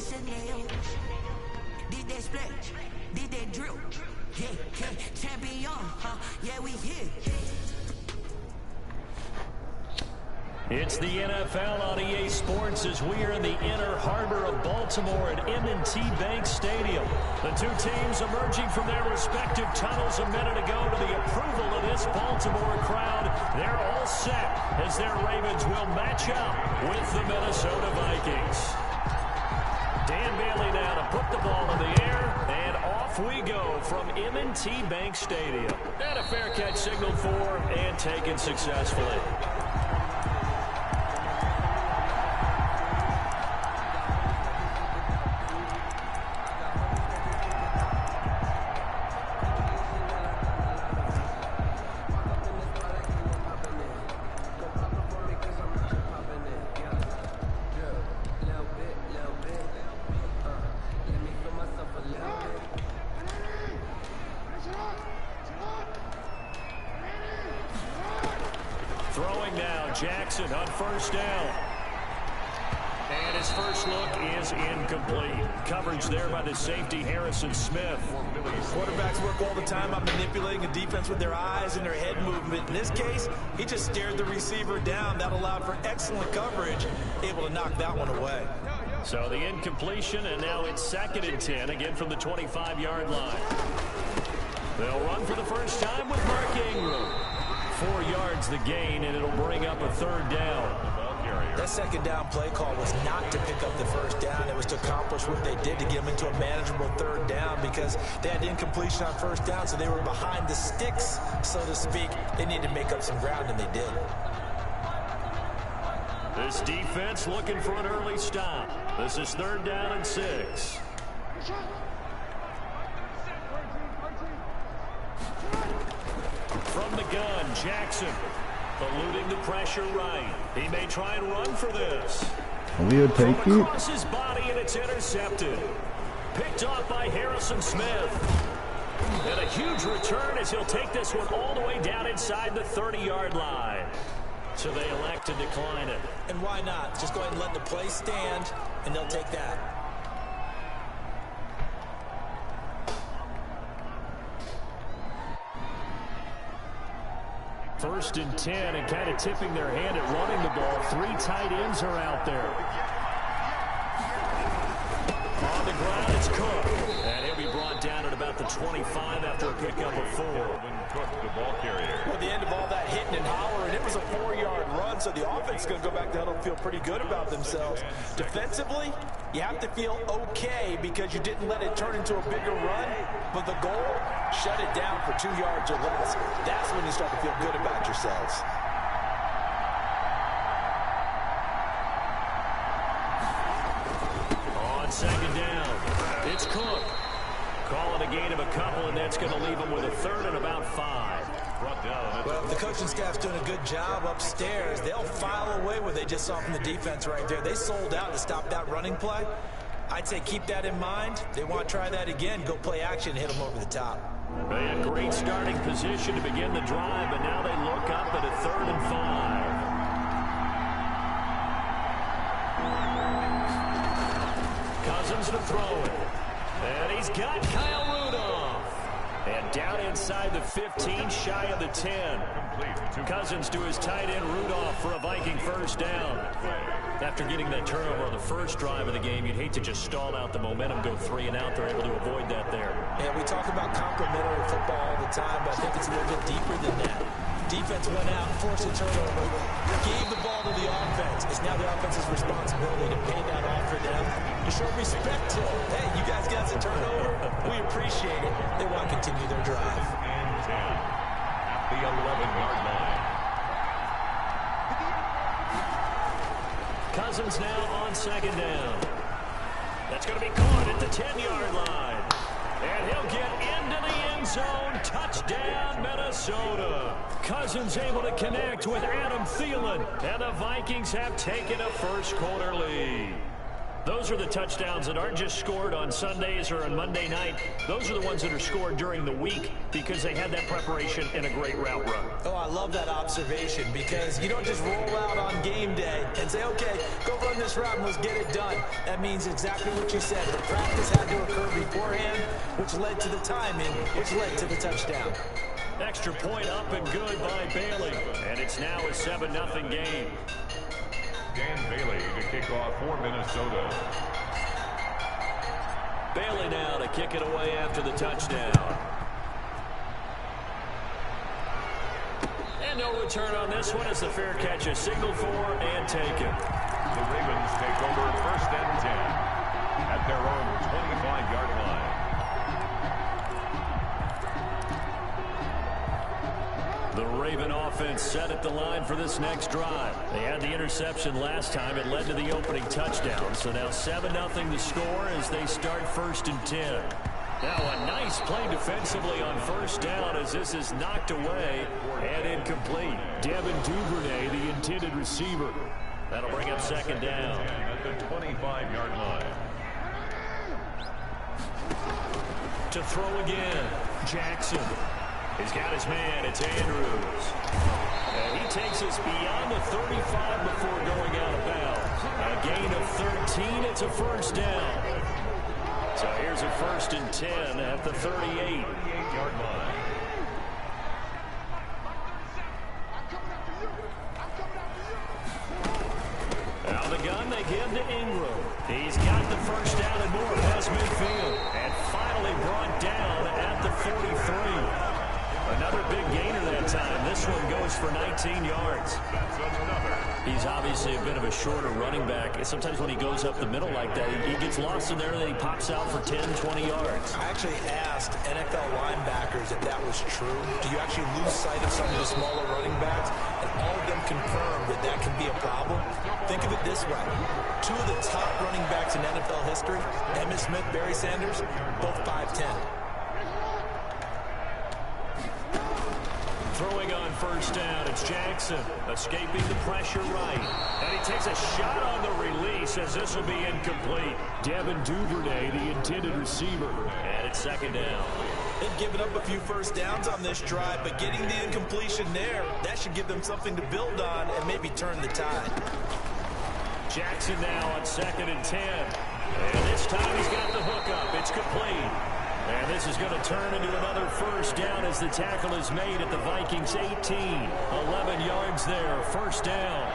Chanel? Did they splash? Did they drill? Yeah, champion, huh? Yeah, we here. It's the NFL on EA Sports as we are in the inner harbor of Baltimore at M&T Bank Stadium. The two teams emerging from their respective tunnels a minute ago to the approval of this Baltimore crowd. They're all set as their Ravens will match up with the Minnesota Vikings. Dan Bailey now to put the ball in the air, and off we go from M&T Bank Stadium. And a fair catch signaled for and taken successfully. Throwing now, Jackson on first down. And his first look is incomplete. Coverage there by the safety, Harrison Smith. Quarterbacks work all the time on manipulating a defense with their eyes and their head movement. In this case, he just stared the receiver down. That allowed for excellent coverage, able to knock that one away. So the incompletion, and now it's 2nd and 10, again from the 25-yard line. They'll run for the first time with Mark Ingram. 4 yards the gain, and it'll bring up a 3rd down. That 2nd down play call was not to pick up the 1st down. It was to accomplish what they did to get them into a manageable 3rd down because they had incompletion on 1st down, so they were behind the sticks, so to speak. They needed to make up some ground, and they did. This defense looking for an early stop. This is 3rd down and 6. From the gun, Jackson eluding the pressure right. He may try and run for this. We'll take it. Across his body, and it's intercepted. Picked off by Harrison Smith. And a huge return as he'll take this one all the way down inside the 30-yard line. So they elect to decline it. And why not? Just go ahead and let the play stand, and they'll take that. 1st and 10, and kind of tipping their hand at running the ball. 3 tight ends are out there. On the ground, it's Cook. And he'll be brought down at about the 25 after a pickup of 4. Cook, the ball carrier. Well, the end of all that hitting and hollering, it was a 4-yard run, so the offense is going to go back to huddle and feel pretty good about themselves. Defensively, you have to feel okay because you didn't let it turn into a bigger run, but the goal, shut it down for 2 yards or less. That's when you start to feel good about yourselves. On 2nd down, it's Cook. Calling a gain of a couple, and that's going to leave him with a 3rd and about 5. Well, the coaching staff's doing a good job upstairs. They'll file away what they just saw from the defense right there. They sold out to stop that running play. I'd say keep that in mind. They want to try that again. Go play action, hit them over the top. They had great starting position to begin the drive, but now they look up at a 3rd and 5. Cousins to throw it. And he's got Kyle Rudolph. And down inside the 15, shy of the 10. Cousins to his tight end Rudolph for a Viking 1st down. After getting that turnover on the first drive of the game, you'd hate to just stall out the momentum, go 3 and out. They're able to avoid that there. Yeah, we talk about complementary football all the time, but I think it's a little bit deeper than that. Defense went out, forced a turnover, gave the ball to the offense. It's now the offense's responsibility to pay that off for them, to show respect to them. Hey, you guys got the turnover. We appreciate it. They want to continue their drive. And 10 at the 11-yard line. Cousins now on 2nd down. That's going to be caught at the 10-yard line. And he'll get into the end zone. Touchdown, Minnesota. Cousins able to connect with Adam Thielen. And the Vikings have taken a 1st quarter lead. Those are the touchdowns that aren't just scored on Sundays or on Monday night. Those are the ones that are scored during the week because they had that preparation and a great route run. Oh, I love that observation because you don't just roll out on game day and say, okay, go run this route and let's get it done. That means exactly what you said. The practice had to occur beforehand, which led to the timing, which led to the touchdown. Extra point up and good by Bailey. And it's now a 7-0 game. Dan Bailey to kick off for Minnesota. Bailey now to kick it away after the touchdown. And no return on this one as the fair catch is signaled for and taken. The Ravens take over 1st and 10 at their own 25-yard line. The Raven offense set at the line for this next drive. They had the interception last time. It led to the opening touchdown. So now 7-0 the score as they start 1st and 10. Now a nice play defensively on 1st down as this is knocked away and incomplete. Devin Duvernay, the intended receiver. That'll bring up 2nd down. At the 25-yard line. To throw again, Jackson. He's got his man. It's Andrews. And he takes us beyond the 35 before going out of bounds. A gain of 13. It's a 1st down. So here's a 1st and 10 at the 38-yard line. Now the gun they give to Ingram. He's got the 1st down and more past midfield. And finally brought down at the 43. Another big gainer that time. This one goes for 19 yards. He's obviously a bit of a shorter running back. Sometimes when he goes up the middle like that, he gets lost in there and then he pops out for 10, 20 yards. I actually asked NFL linebackers if that was true. Do you actually lose sight of some of the smaller running backs? And all of them confirmed that that can be a problem. Think of it this way. 2 of the top running backs in NFL history, Emmitt Smith, Barry Sanders, both 5'10". Throwing on 1st down, it's Jackson, escaping the pressure right. And he takes a shot on the release as this will be incomplete. Devin Duvernay, the intended receiver. And it's 2nd down. They've given up a few 1st downs on this drive, but getting the incompletion there, that should give them something to build on and maybe turn the tide. Jackson now on 2nd and 10. And this time he's got the hook up. It's complete. And this is going to turn into another 1st down as the tackle is made at the Vikings 18. 11 yards there. 1st down.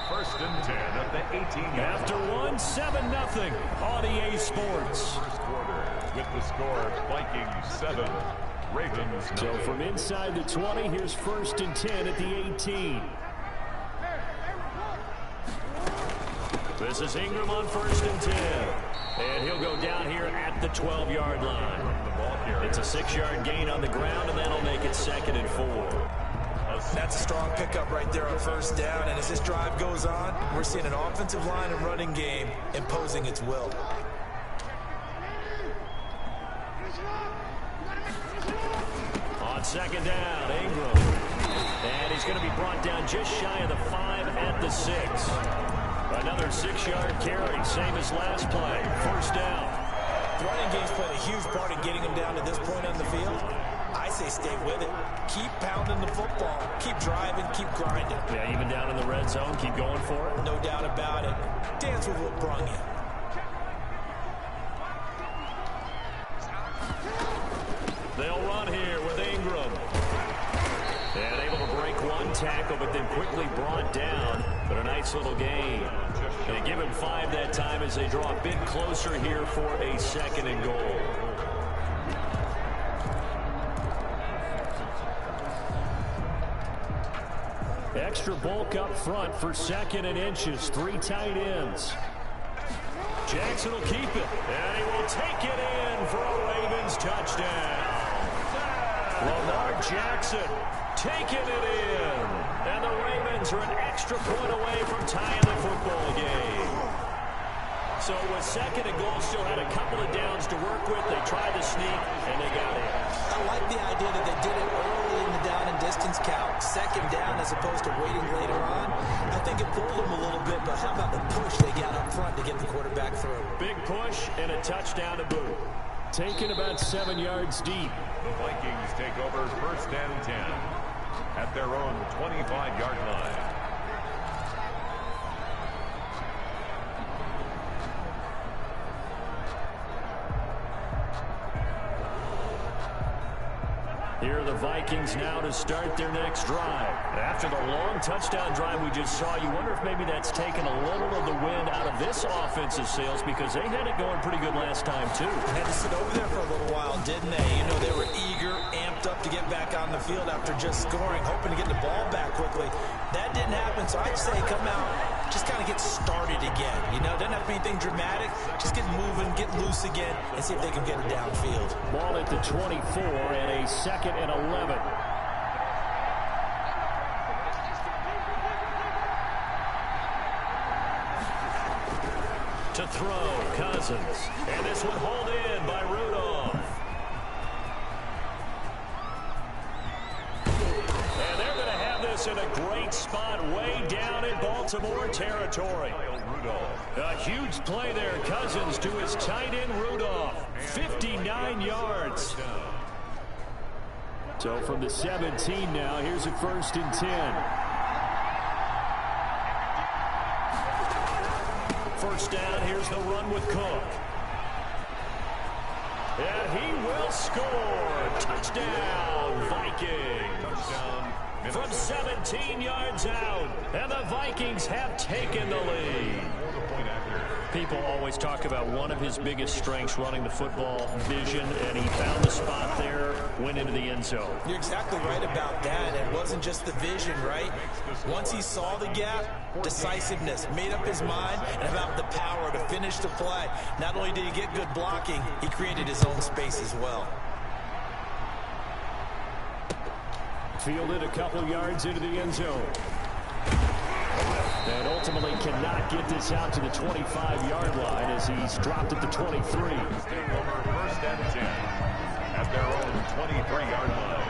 1st and 10 at the 18. After 7-0 on EA Sports. 1st quarter with the score Vikings 7, Ravens 9. So from inside the 20, here's 1st and 10 at the 18. This is Ingram on 1st and 10. And he'll go down here at the 12-yard line. It's a 6-yard gain on the ground, and that'll make it 2nd and 4. That's a strong pickup right there on 1st down. And as this drive goes on, we're seeing an offensive line and running game imposing its will. On 2nd down, Ingram. And he's going to be brought down just shy of the 5 at the 6. Another 6-yard carry, same as last play. 1st down. The running game's played a huge part in getting him down to this point on the field. I say stay with it. Keep pounding the football. Keep driving. Keep grinding. Yeah, even down in the red zone, keep going for it. No doubt about it. Dance with what brung you. They'll run here with Ingram. And able to break one tackle, but then quickly brought down. But a nice little gain. They give him 5 that time as they draw a bit closer here for a 2nd and goal. Extra bulk up front for 2nd and inches. 3 tight ends. Jackson will keep it. And he will take it in for a Ravens touchdown. Lamar Jackson taking it in. And the Ravens are an extra point away from tying the football game. So with 2nd and goal, still had a couple of downs to work with. They tried to sneak, and they got in. I like the idea that they did it early in the down and distance count. 2nd down as opposed to waiting later on. I think it fooled them a little bit, but how about the push they got up front to get the quarterback push and a touchdown to boot. Taken about 7 yards deep. The Vikings take over 1st and 10 at their own 25-yard line. Here are the Vikings now to start their next drive. After the long touchdown drive we just saw, you wonder if maybe that's taken a little of the wind out of this offensive sails, because they had it going pretty good last time, too. They had to sit over there for a little while, didn't they? You know, they were eager, amped up to get back on the field after just scoring, hoping to get the ball back quickly. That didn't happen, so I'd say come out, just kind of get started again. You know, doesn't have to be anything dramatic. Just get moving, get loose again, and see if they can get it downfield. Ball at the 24 and a 2nd and 11. To throw, Cousins. And this one hauled in by Rudolph. And they're going to have this in a great spot way down in Baltimore territory. A huge play there. Cousins to his tight end, Rudolph. 59 yards. So from the 17 now, here's a 1st and 10. 1st down, here's the run with Cook. And he will score. Touchdown, Vikings. Touchdown. From 17 yards out. And the Vikings have taken the lead. People always talk about one of his biggest strengths, running the football, vision, and he found the spot there, went into the end zone. You're exactly right about that. It wasn't just the vision, right? Once he saw the gap, decisiveness, made up his mind, and about the power to finish the play. Not only did he get good blocking, he created his own space as well. Fielded a couple yards into the end zone. And ultimately cannot get this out to the 25-yard line as he's dropped at the 23. Take over 1st and 10 at their own 23-yard line.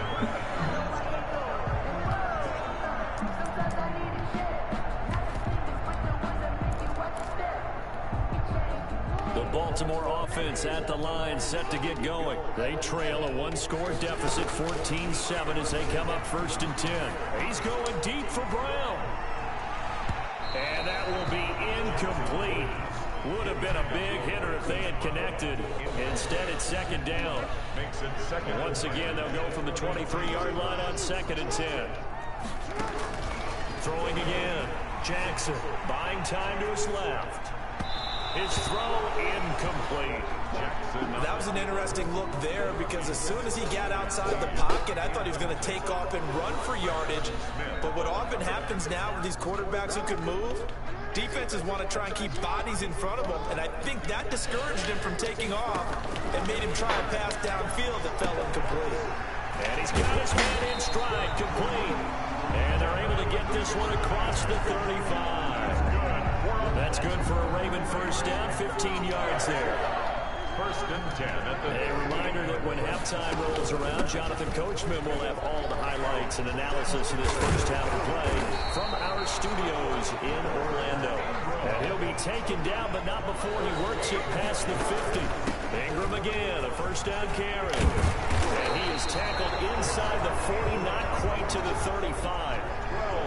The Baltimore offense at the line, set to get going. They trail a one-score deficit, 14-7, as they come up 1st and 10. He's going deep for Brown. And that will be incomplete. Would have been a big hitter if they had connected. Instead, it's 2nd down. Makes it 2nd. Once again, they'll go from the 23-yard line on 2nd and 10. Throwing again. Jackson buying time to his left. His throw incomplete. That was an interesting look there, because as soon as he got outside the pocket, I thought he was going to take off and run for yardage. But what often happens now with these quarterbacks who can move, defenses want to try and keep bodies in front of them, and I think that discouraged him from taking off and made him try a pass downfield that fell incomplete. And he's got his man in stride, complete. And they're able to get this one across the 35. That's good for a Raven 1st down, 15 yards there. 1st and 10 at the... A reminder that when halftime rolls around, Jonathan Coachman will have all the highlights and analysis of this 1st half of play from our studios in Orlando. And he'll be taken down, but not before he works it past the 50. Ingram again, a 1st down carry. And he is tackled inside the 40, not quite to the 35.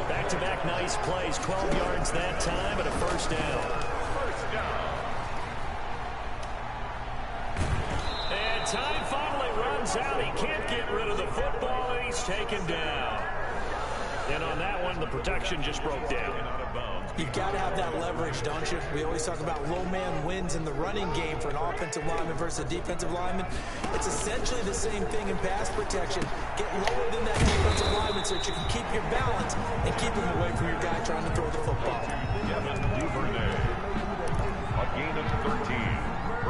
Back-to-back nice plays, 12 yards that time, and a 1st down. 1st down. And time finally runs out. He can't get rid of the football, and he's taken down. And on that one, the protection just broke down. You've got to have that leverage, don't you? We always talk about low man wins in the running game for an offensive lineman versus a defensive lineman. It's essentially the same thing in pass protection. Get lower than that defensive lineman so that you can keep your balance and keep him away from your guy trying to throw the football. A gain of 13.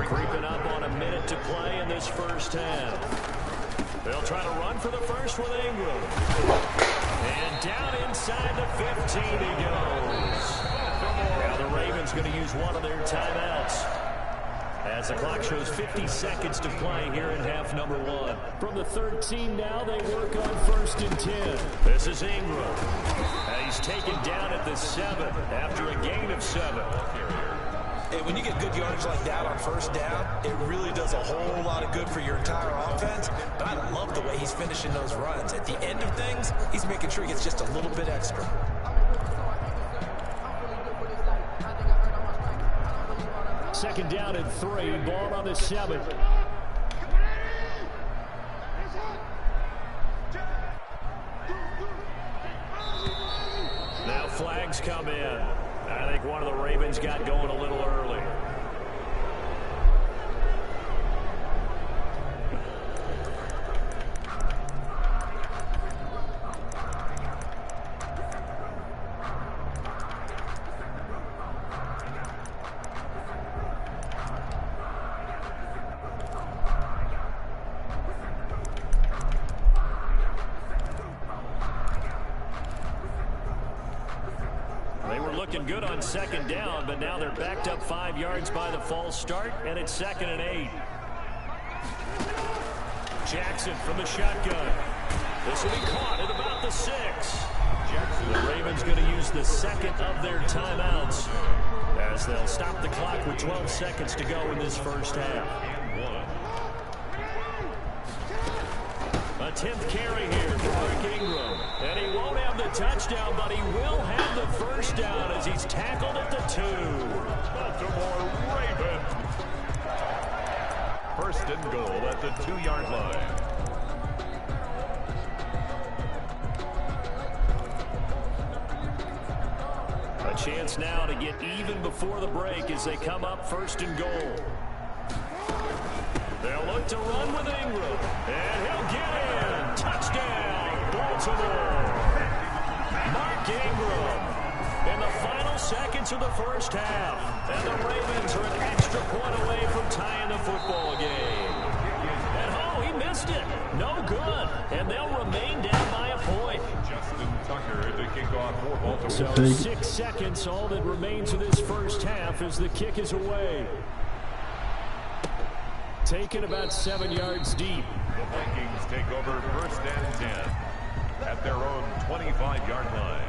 Creeping up on a minute to play in this 1st half. They'll try to run for the first with Ingram. And down inside the 15 he goes. Now the Ravens going to use one of their timeouts, as the clock shows 50 seconds to play here in half number 1. From the 13 now, they work on 1st and 10. This is Ingram. And he's taken down at the 7 after a gain of 7. Hey, when you get good yardage like that on first down, it really does a whole lot of good for your entire offense. But I love the way he's finishing those runs. At the end of things, he's making sure he gets just a little bit extra. Second down and 3, ball on the 7. Now flags come in. I think one of the Ravens got going a little early. Looking good on second down, but now they're backed up 5 yards by the false start, and it's 2nd and 8. Jackson from the shotgun. This will be caught at about the 6. The Ravens going to use the second of their timeouts as they'll stop the clock with 12 seconds to go in this first half. A 10th carry here for Mark Ingram. And he won't have the touchdown, but he will have the first down as he's tackled at the 2. Baltimore Ravens. First and goal at the 2-yard line. A chance now to get even before the break as they come up 1st and goal. They'll look to run with Ingram, and he'll get in. Touchdown, Baltimore. Mark Ingram in the final seconds of the first half. And the Ravens are an extra point away from tying the football game. And oh, he missed it. No good. And they'll remain down by a point. Justin Tucker to kick off for Baltimore. So 6 seconds, all that remains of this first half as the kick is away. Taken about 7 yards deep. The Vikings take over 1st and 10 at their own 25-yard line.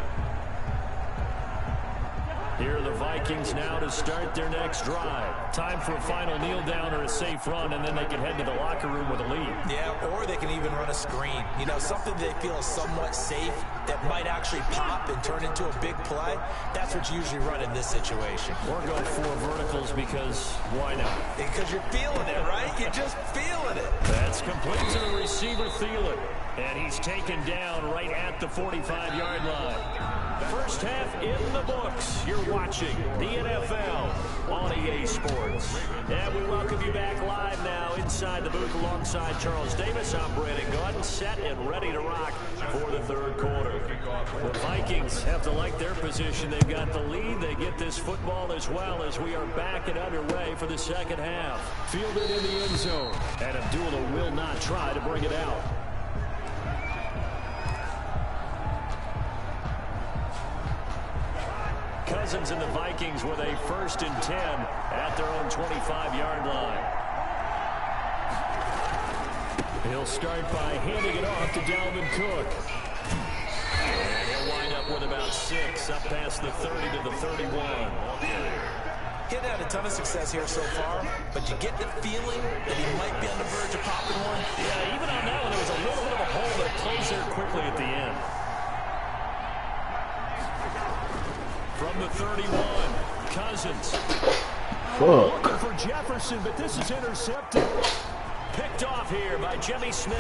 Here are the Vikings now to start their next drive. Time for a final kneel down or a safe run, and then they can head to the locker room with a lead. Yeah, or they can even run a screen. You know, something they feel is somewhat safe that might actually pop and turn into a big play. That's what you usually run in this situation. Or go 4 verticals because why not? Because you're feeling it, right? You're just feeling it. That's complete to the receiver, Thielen. And he's taken down right at the 45-yard line. First half in the books. You're watching the NFL on EA Sports. And we welcome you back live now inside the booth alongside Charles Davis. I'm Brandon Gordon, set and ready to rock for the 3rd quarter. The Vikings have to like their position. They've got the lead. They get this football as well as we are back and underway for the second half. Fielded in the end zone. And Abdullah will not try to bring it out. Cousins and the Vikings with a 1st and 10 at their own 25-yard line. He'll start by handing it off to Dalvin Cook. And he'll wind up with about 6 up past the 30 to the 31. He's had a ton of success here so far, but you get the feeling that he might be on the verge of popping one. Yeah, even on that one, there was a little bit of a hole that closed there quickly at the end. From the 31, Cousins. Looking for Jefferson, but this is intercepted. Picked off here by Jimmy Smith.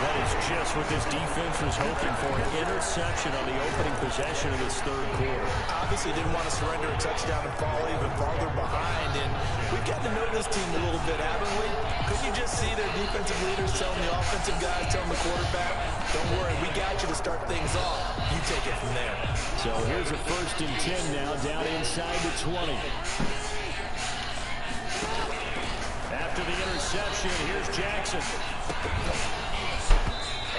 That is just what this defense was hoping for, an interception on the opening possession of this 3rd quarter. Obviously didn't want to surrender a touchdown and fall even farther behind, and we've gotten to know this team a little bit, haven't we? Couldn't you just see their defensive leaders telling the offensive guys, telling the quarterback, don't worry, we got you to start things off. You take it from there. So here's a 1st and 10 now, down inside the 20. After the interception, here's Jackson.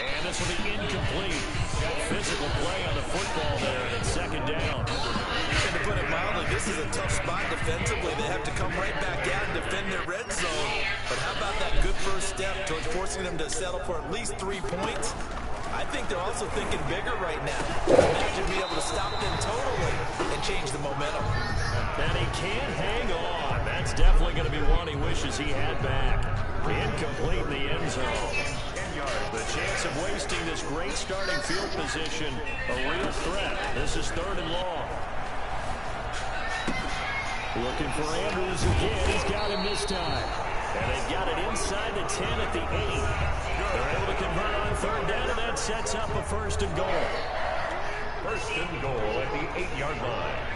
And this will be incomplete. Got physical play on the football there, and 2nd down. And to put it mildly, this is a tough spot defensively. They have to come right back out and defend their red zone. But how about that good first step towards forcing them to settle for at least 3 points? I think they're also thinking bigger right now. Imagine being able to stop them totally and change the momentum. And he can't hang on. That's definitely going to be one he wishes he had back. Incomplete in the end zone. The chance of wasting this great starting field position, a real threat. This is 3rd and long. Looking for Andrews again. He's got him this time. And they've got it inside the 10 at the 8. They're able to convert on 3rd down, and that sets up a 1st and goal. 1st and goal at the 8-yard line.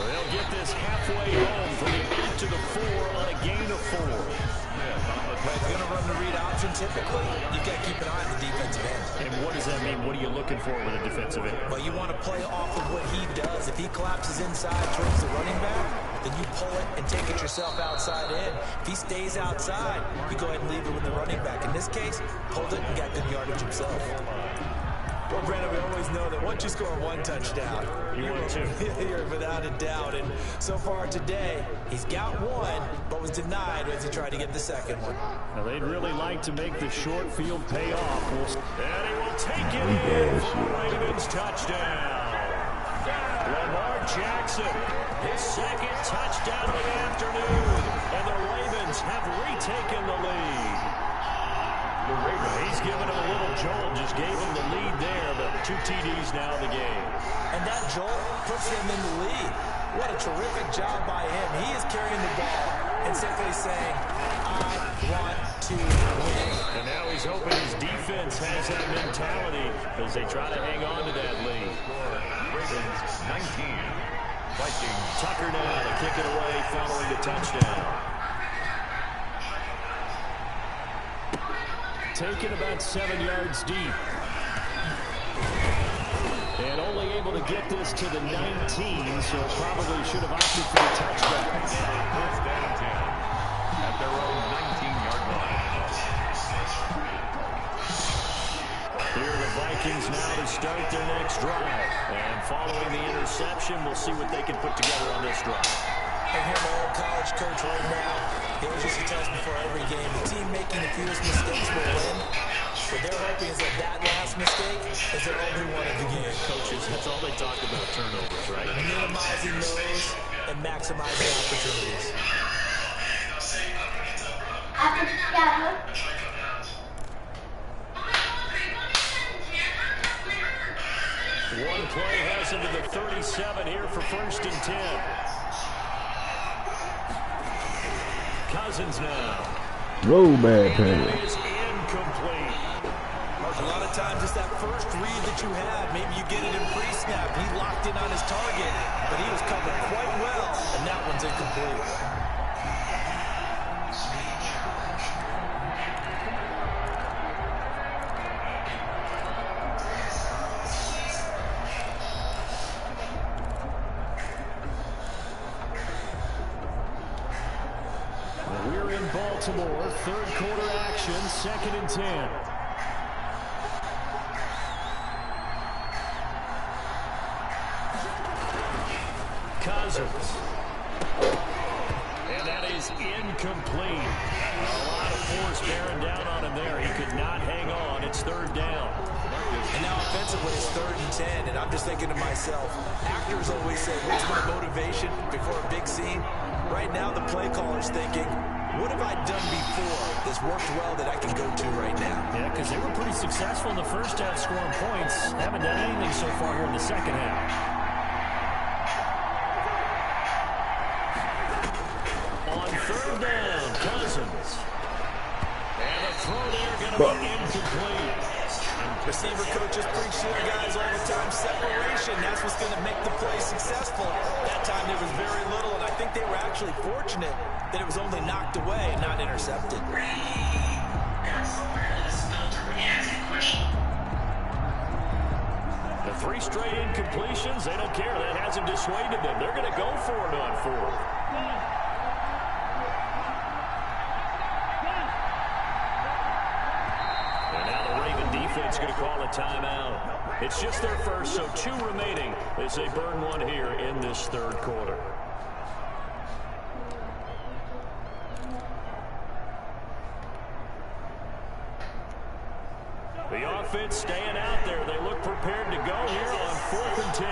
They'll get this halfway home from the 8 to the 4 on a gain of 4. But if you're going to run the read option, typically, you've got to keep an eye on the defensive end. And what does that mean? What are you looking for with a defensive end? Well, you want to play off of what he does. If he collapses inside towards the running back, then you pull it and take it yourself outside in. If he stays outside, you go ahead and leave it with the running back. In this case, pulled it and got good yardage himself. Well, Brandon, we always know that once you score 1 touchdown, you win 2. You're without a doubt. And so far today, he's got 1, but was denied as he tried to get the 2nd one. Now, they'd really like to make the short field pay off. And he will take it in for a Ravens touchdown. Lamar Jackson, his 2nd touchdown of the afternoon. And the Ravens have retaken the lead. He's given him a little jolt, just gave him the lead there, but 2 TDs now in the game. And that jolt puts him in the lead. What a terrific job by him. He is carrying the ball and simply saying, I want to win. And now he's hoping his defense has that mentality as they try to hang on to that lead. Ravens 19. Vikings. Tucker now to kick it away following the touchdown. Taken about 7 yards deep. And only able to get this to the 19, so probably should have opted for the touchback. 1st and 10 at their own 19-yard line. Here are the Vikings now to start their next drive. And following the interception, we'll see what they can put together on this drive. I hear my old college coach right now. He always used to tell us before every game, the team making the fewest mistakes will win. What they're hoping is that last mistake is their only one of the game. Coaches, that's all they talk about, turnovers, right? Minimizing those and maximizing opportunities. One play has him to the 37 here for 1st and 10. Cousins now. Roll bad penalty. It is incomplete. A lot of times it's that first read that you have. Maybe you get it in pre-snap. He locked in on his target, but he was covered quite well, and that one's incomplete. We're in Baltimore, 3rd quarter action, 2nd and 10. Cousins. And that is incomplete. A lot of force bearing down on him there. He could not hang on. It's 3rd down. And now offensively it's 3rd and 10, and I'm just thinking to myself, actors always say, what's my motivation before a big scene? Right now the play caller's thinking, what have I done before that's worked well that I can go to right now? Yeah, because they were pretty successful in the first half scoring points. Haven't done anything so far here in the second half. On 3rd down, Cousins. And the throw there going to be incomplete. Receiver coaches preach to their guys all the time. Separation, that's what's going to make the play successful. That time there was very little, and I think they were actually fortunate that it was only knocked away and not intercepted. The 3 straight incompletions, they don't care. That hasn't dissuaded them. They're going to go for it on 4th. And now the Raven defense going to call a timeout. It's just their first, so 2 remaining as they burn 1 here in this 3rd quarter. The offense staying out there. They look prepared to go here on 4th and 10.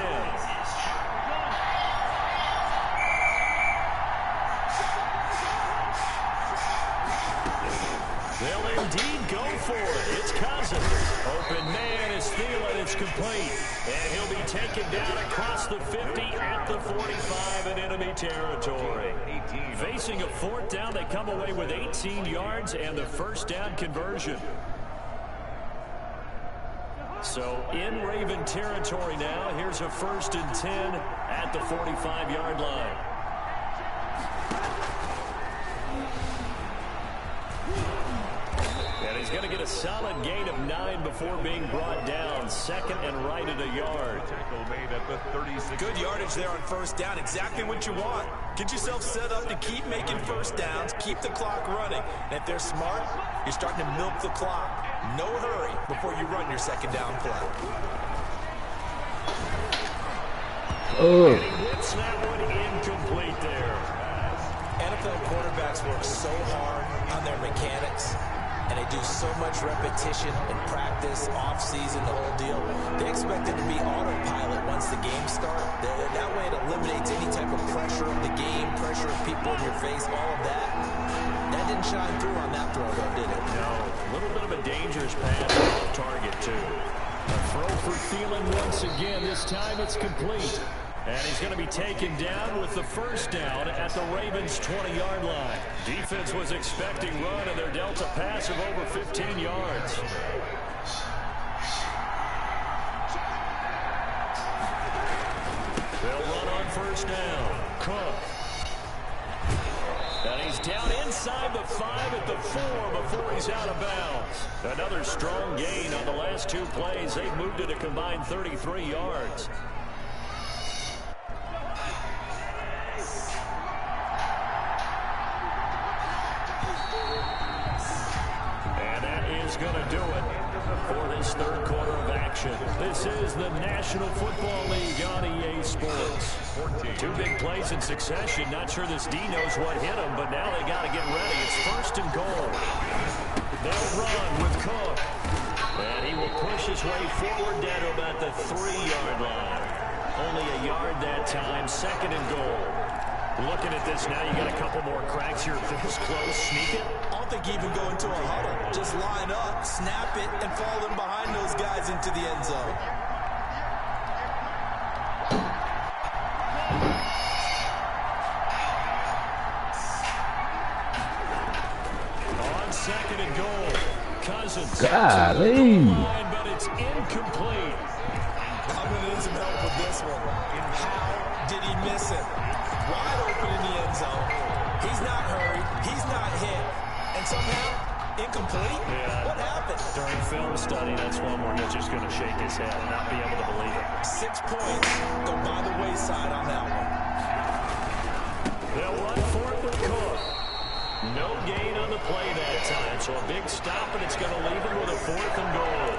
They'll indeed go for it. It's Cousins. Open man is Thielen. It's complete. And he'll be taken down across the 50 at the 45 in enemy territory. Facing a 4th down, they come away with 18 yards and the first down conversion. So in Raven territory now, here's a 1st and 10 at the 45-yard line. And he's going to get a solid gain of 9 before being brought down. 2nd and right at a yard. Tackle made at the 36. Good yardage there on 1st down. Exactly what you want. Get yourself set up to keep making 1st downs. Keep the clock running. And if they're smart, you're starting to milk the clock. No hurry before you run your 2nd down play. And he whips that one incomplete there. NFL quarterbacks work so hard on their mechanics, and they do so much repetition and practice, off-season, the whole deal. They expect it to be autopilot once the game starts. That way it eliminates any type of pressure of the game, pressure of people in your face, all of that. That didn't shine through on that throw, though, did it? No. A little bit of a dangerous pass off target, too. A throw for Thielen once again. This time it's complete. And he's going to be taken down with the 1st down at the Ravens' 20-yard line. Defense was expecting run, and they're dealt a pass of over 15 yards. They'll run on 1st down. Cook. And he's down inside the 5 at the 4 before he's out of bounds. Another strong gain on the last 2 plays. They've moved it a combined 33 yards. Going to do it for this 3rd quarter of action. This is the National Football League on EA Sports. 2 big plays in succession. Not sure this D knows what hit him, but now they got to get ready. It's 1st and goal. They'll run with Cook. And he will push his way forward down to about the 3-yard line. Only a yard that time. 2nd and goal. Looking at this now, you got a couple more cracks here. This close, sneak it. I don't think you even go into a huddle. Just line up, snap it, and fall in behind those guys into the end zone. On 2nd and goal, Cousins. Golly. But it's incomplete. I'm going to need some help with this one. How did he miss it? Wide open in the end zone. He's not hurried. He's not hit. And somehow, incomplete? Yeah. What happened? During film study, that's one where he's just going to shake his head and not be able to believe it. 6 points go by the wayside on that one. They'll run 4th and Cook. No gain on the play that time, so a big stop, and it's going to leave him with a 4th and goal.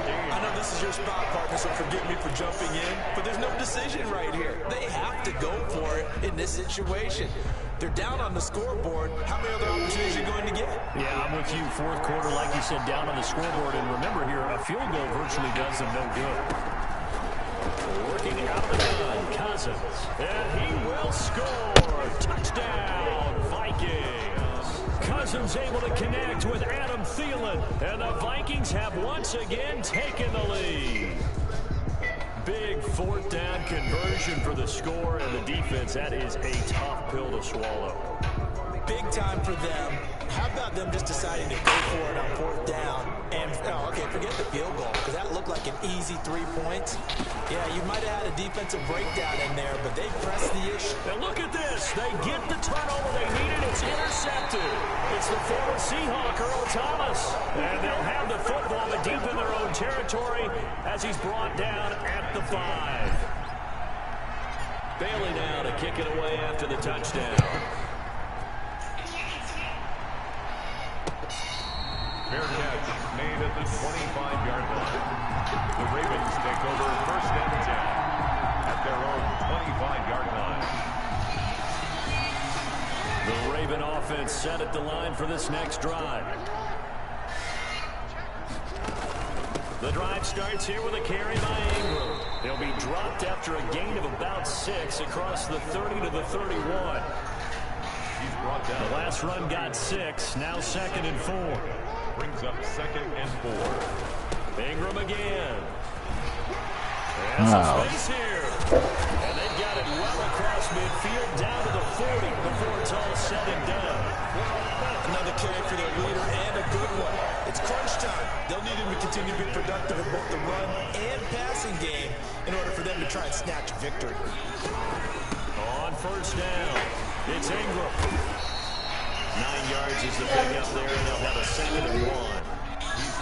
I know this is your spot, partner, so forgive me for jumping in, but there's no decision right here. They have to go for it in this situation. They're down on the scoreboard. How many other opportunities are you going to get? Yeah, I'm with you. 4th quarter, like you said, down on the scoreboard. And remember here, a field goal virtually does them no good. Working out the gun, Cousins. And he will score. Touchdown, Vikings. Cousins able to connect with Adam Thielen. And the Vikings have once again taken the lead. Big 4th down conversion for the score, and the defense, that is a tough pill to swallow. Big time for them. How about them just deciding to go for it on 4th down? And, okay, forget the field goal, because that looked like an easy 3 points. Yeah, you might have had a defensive breakdown in there, but they pressed the issue. And look at this. They get the turnover they needed. It's intercepted. It's the former Seahawk, Earl Thomas. And they'll have the football, but deep in their own territory as he's brought down at the 5. Bailey now to kick it away after the touchdown. Fair catch made at the 25-yard line. The Ravens take over 1st and 10 at their own 25-yard line. The Raven offense set at the line for this next drive. The drive starts here with a carry by Ingram. He'll be dropped after a gain of about 6 across the 30 to the 31. He's brought down. The last run got 6, now 2nd and 4. Brings up 2nd and 4. Ingram again. There's some space here. And they've got it well across midfield down to the 40 before it's all said and done. Another carry for their leader and a good one. It's crunch time. They'll need him to continue to be productive in both the run and passing game in order for them to try and snatch victory. On first down, it's Ingram. 9 yards is the pickup there, and they'll have a 2nd and 1.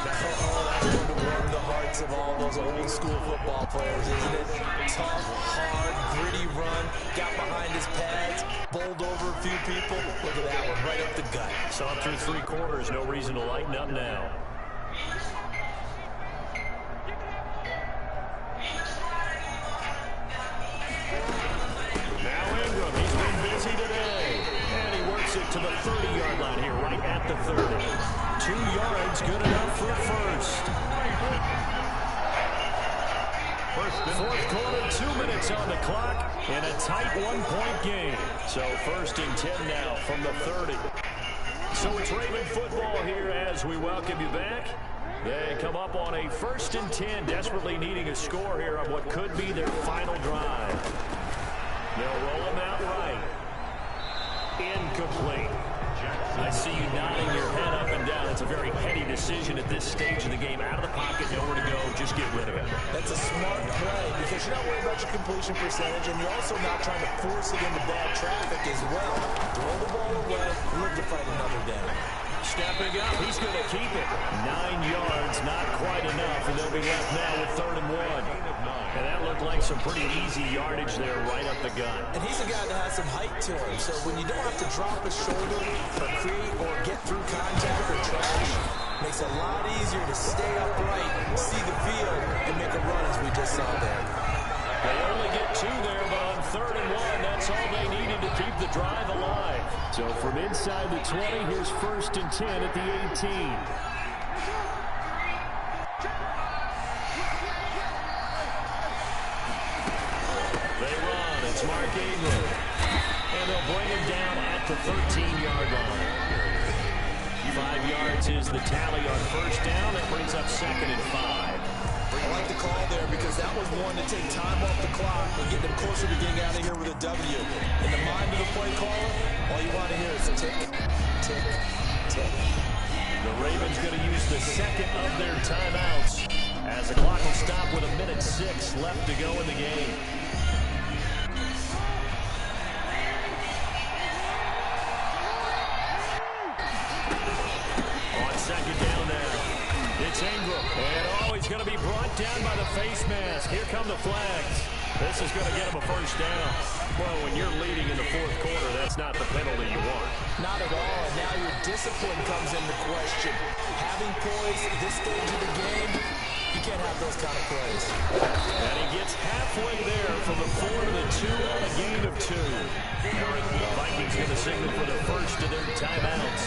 Oh, that's going to warm the hearts of all those old school football players, isn't it? Tough, hard, gritty run, got behind his pads, bowled over a few people. Look at that one, right up the gut. Saw him through 3 quarters, no reason to lighten up now. Now Ingram, he's been busy today. And he works it to the 30-yard line here, right at the 30. 2 yards, good enough for first. Fourth quarter, 2 minutes on the clock, and a tight 1-point game. So 1st and 10 now from the 30. So it's Raven football here as we welcome you back. They come up on a 1st and 10, desperately needing a score here on what could be their final drive. They'll roll them out right. Incomplete. I see you nodding your head up and down. It's a very heady decision at this stage of the game. Out of the pocket, nowhere to go. Just get rid of it. That's a smart play because you're not worried about your completion percentage, and you're also not trying to force it into bad traffic as well. Throw the ball away, live to fight another down. Stepping up, he's going to keep it. 9 yards, not quite enough, and they'll be left now with 3rd and 1. And that looked like some pretty easy yardage there right up the gut. And he's a guy that has some height to him, so when you don't have to drop his shoulder or create or get through contact or trash, makes it a lot easier to stay upright, see the field, and make a run as we just saw there. They only get 2 there, but on 3rd and 1, that's all they needed to keep the drive alive. So from inside the 20, here's 1st and 10 at the 18. They run. It's Mark Ingram. And they'll bring him down at the 13-yard line. 5 yards is the tally on first down. That brings up 2nd and 5. I like the call there because that was one to take time off the clock and get them closer to getting out of here with a W. In the mind of the play caller, all you want to hear is tick, tick, tick. The Ravens going to use the 2nd of their timeouts as the clock will stop with 1:06 left to go in the game. On 2nd down now, it's Ingram. And he's going to be brought down by the face mask. Here come the flags. This is going to get him a first down. Well, when you're leading in the 4th quarter, that's not the penalty you want. Not at all. And now your discipline comes into question. Having poise at this stage of the game, you can't have those kind of plays. And he gets halfway there from the 4 to the 2 on a gain of 2. The Vikings going to signal for the first of their timeouts.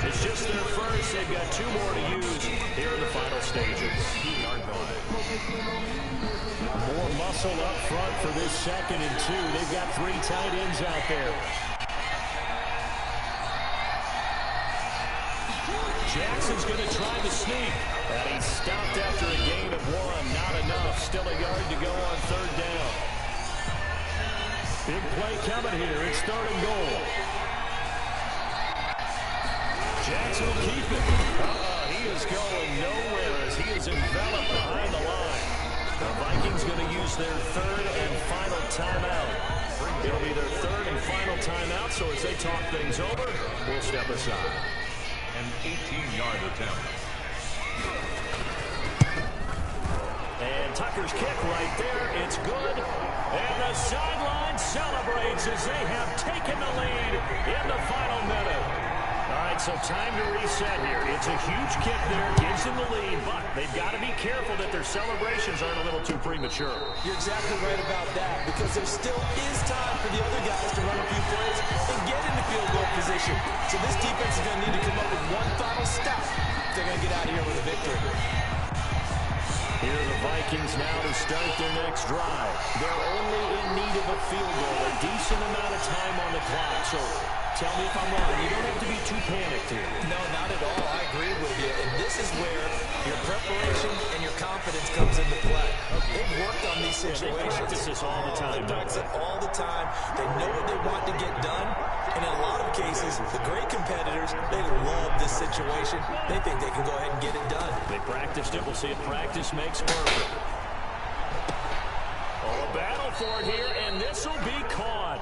It's just their first. They've got 2 more to use here in the final stages. More muscle up front for this 2nd and 2. They've got 3 tight ends out there. Jackson's going to try to sneak. And he's stopped after a gain of 1. Not enough. Still a yard to go on 3rd down. Big play coming here. It's 3rd and goal. Jackson will keep it. He is going nowhere as he is enveloped behind the line. The Vikings going to use their 3rd and final timeout. It'll be their 3rd and final timeout, so as they talk things over, we'll step aside. An 18-yard attempt. And Tucker's kick right there. It's good. And the sideline celebrates as they have taken the lead in the final minute. All right, so time to reset here. It's a huge kick there, gives them the lead, but they've got to be careful that their celebrations aren't a little too premature. You're exactly right about that because there still is time for the other guys to run a few plays and get into field goal position. So this defense is going to need to come up with one final stop if they're going to get out of here with a victory. Vikings now to start their next drive. They're only in need of a field goal, a decent amount of time on the clock. So tell me if I'm wrong. You don't have to be too panicked here. No, not at all. I agree with you. And this is where your preparation and your confidence comes into play. They've worked on these situations. They practice this all the time. They practice it all the time. They know what they want to get done. And in a lot of cases, the great competitors, they love this situation. They think they can go ahead and get it done. They practiced it. We'll see if practice makes perfect. Oh, a battle for it here, and this will be caught.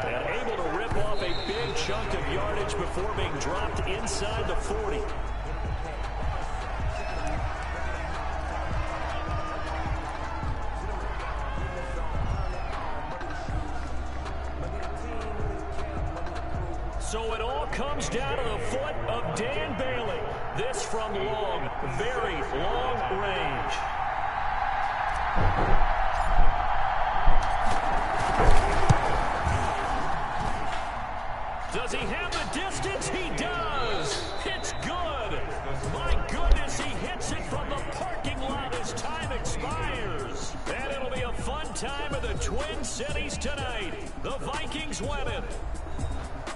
And able to rip off a big chunk of yardage before being dropped inside the 40. So it all comes down to the foot of Dan Bailey. This from long, very long range. Does he have the distance? He does. It's good. My goodness, he hits it from the parking lot as time expires. And it'll be a fun time in the Twin Cities tonight. The Vikings win it.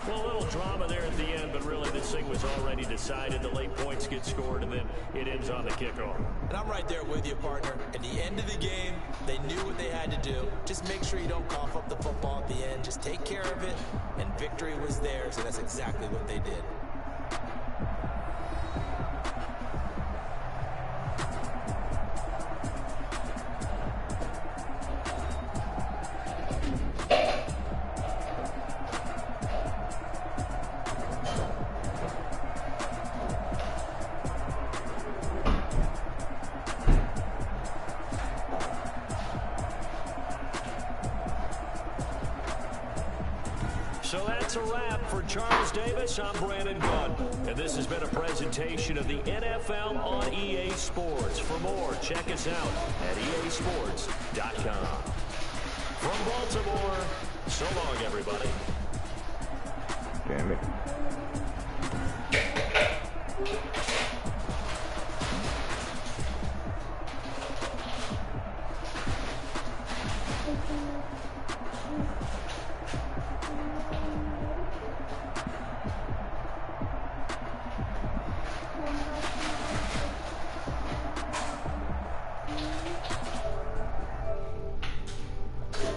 Well, a little drama there at the end, but really this thing was already decided. The late points get scored, and then it ends on the kickoff. And I'm right there with you, partner. At the end of the game, they knew what they had to do. Just make sure you don't cough up the football at the end. Just take care of it, and victory was theirs, and that's exactly what they did. So that's a wrap for Charles Davis. I'm Brandon Gunn. And this has been a presentation of the NFL on EA Sports. For more, check us out at easports.com. From Baltimore, so long, everybody. Damn it.